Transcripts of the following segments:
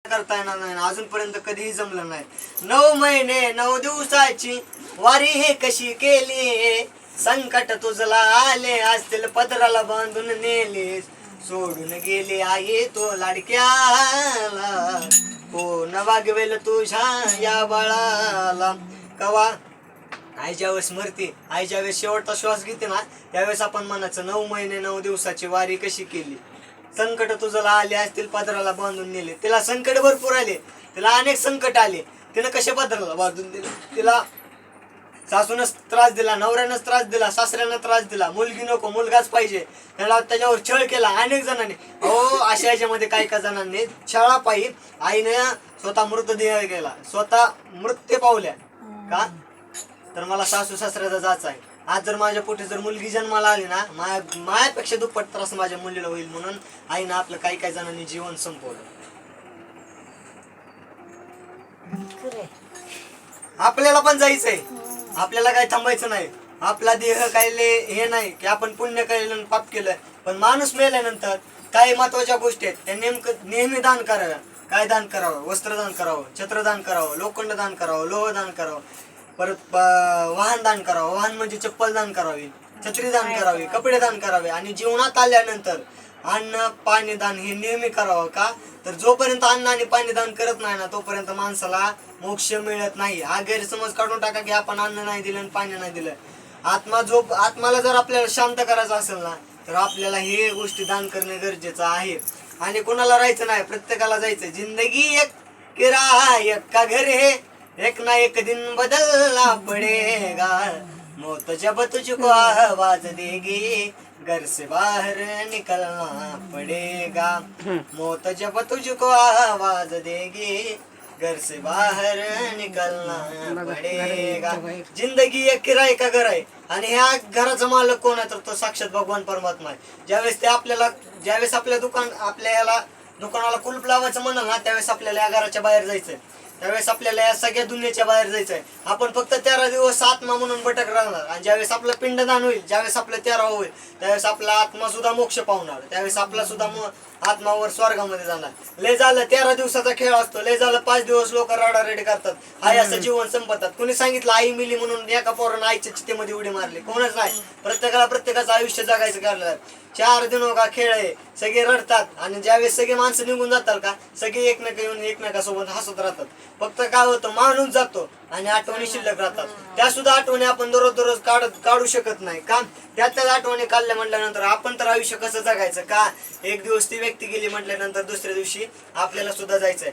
करता येणार नाही, अजूनपर्यंत कधीही जमलं नाही. 9 महिने 9 दिवसाची वारी हे कशी केली, संकट तुझला आले असतील पदराला बांधून नेले, सोडून गेले आई तो लाडक्याला, कोण वागवेल तुझ्या या बाळाला. कवा आई ज्यावेळेस मरते, आई ज्यावेळेस शेवटचा श्वास घेते ना, त्यावेळेस आपण म्हणायचं 9 महिने 9 दिवसाची वारी कशी केली, संकट तुझला आले असतील पदराला बांधून नेले. तिला संकट भरपूर आले, तिला अनेक संकट आले, तिनं कशा पदराला बांधून दिले. तिला सासूनच त्रास दिला, नवऱ्यानंच त्रास दिला, सासऱ्यानं त्रास दिला, मुलगी नको मुलगाच पाहिजे, त्याला त्याच्यावर छळ केला अनेक जणांनी. अशा याच्यामध्ये काही काही जणांनी छळापायी आईनं स्वतः मृतदेह गेला, स्वतः मृत्यू पावल्या. का तर मला सासू सासऱ्याचा जाच आहे. आज जर माझ्या पोटी जर मुलगी जन्माला आली ना, मायापेक्षा दुप्पट त्रास माझ्या मुलीला होईल, म्हणून आईनं आपलं काही काही जणांनी जीवन संपवलं. आपल्याला पण जायचंय, आपल्याला काही थांबायचं नाही. आपला देह काही हे नाही की आपण पुण्य केलं पाप केलं, पण माणूस मेल्यानंतर काही महत्वाच्या गोष्टी आहेत त्या नेहमी दान कराव्या. काय दान करावं? वस्त्रदान करावं, छत्रदान करावं, लोखंड दान करावं, लोह दान करावं, परत वाहन दान करावं, वाहन म्हणजे चप्पल दान करावी, छत्री दान करावी, कपडे दान करावे, आणि जीवनात आल्यानंतर अन्न पाणी दान हे नेहमी करावं. का तर जोपर्यंत अन्न आणि पाणी दान करत नाही ना, तोपर्यंत माणसाला मोक्ष मिळत नाही. हा गैरसमज काढून टाका की आपण अन्न नाही दिलं आणि पाणी नाही दिलं. आत्माला जर आपल्याला शांत करायचं असेल ना, तर आपल्याला हे गोष्टी दान करणे गरजेचं आहे. आणि कोणाला राहायचं नाही, प्रत्येकाला जायचं. जिंदगी एक किराया का घर है, एक ना एक दिन बदलना पडेगा, मौत जब तुझको आवाज देगी, घर से बाहर निकलना पड़ेगा, मौत जब तुझको आवाज देगी, घर से बाहर निकलना पड़ेगा. जिंदगी एक किराय का घर आहे, आणि ह्या घराचा मालक कोण आहे तर तो साक्षात भगवान परमात्मा आहे. ज्यावेळेस आपल्या दुकानाला कुलूप लावायचं म्हणाल ना, त्यावेळेस आपल्याला या घराच्या बाहेर जायचंय, त्यावेळेस आपल्याला या सगळ्या दुनियेच्या बाहेर जायचंय. आपण फक्त 13 दिवस आत्मा म्हणून भटक राहणार, आणि ज्यावेळेस आपलं पिंडदान होईल, ज्यावेळेस आपलं 13 होईल, त्यावेळेस आपला आत्मा सुद्धा मोक्ष पावणार, त्यावेळेस आपला सुद्धा आत्मावर स्वर्गामध्ये जाणार. लय झालं 13 दिवसाचा खेळ असतो, लय झालं 5 दिवस लोक रडारडी करतात, हाय असं जीवन संपतात. कुणी सांगितलं आई मिली म्हणून एका पोरानं आईच्या चितेमध्ये उडी मारली? कोणच नाही. प्रत्येकाला प्रत्येकाचं आयुष्य जगायचं ठरलं. 4 दिनों का खेळ आहे, सगळे रडतात, आणि ज्यावेळेस सगळे माणसं निघून जातात का, सगळे एकमेक येऊन एकमेकासोबत हसत राहतात. फक्त काय होतं, माणूस जातो आणि आठवणी शिल्लक राहतात. त्या सुद्धा आठवणी आपण दररोज काढू शकत नाही. का त्याच आठवणी काढल्या म्हटल्यानंतर आपण तर आयुष्य कसं जगायचं? का एक दिवस ती व्यक्ती गेली म्हटल्यानंतर दुसऱ्या दिवशी आपल्याला सुद्धा जायचंय.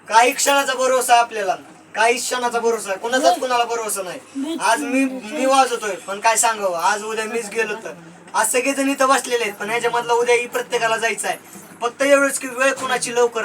काही क्षणाचा भरोसा आपल्याला, काही क्षणाचा भरोसा, कोणाचाच कोणाला भरोसा नाही. आज मी वाजवतोय, पण काय सांगावं, आज उद्या मीच गेलो तर. आज सगळेजण इथं बसलेले आहेत, पण ह्याच्यामधलं उद्या प्रत्येकाला जायचं आहे. फक्त एवढंच की वेळ कोणाची लवकर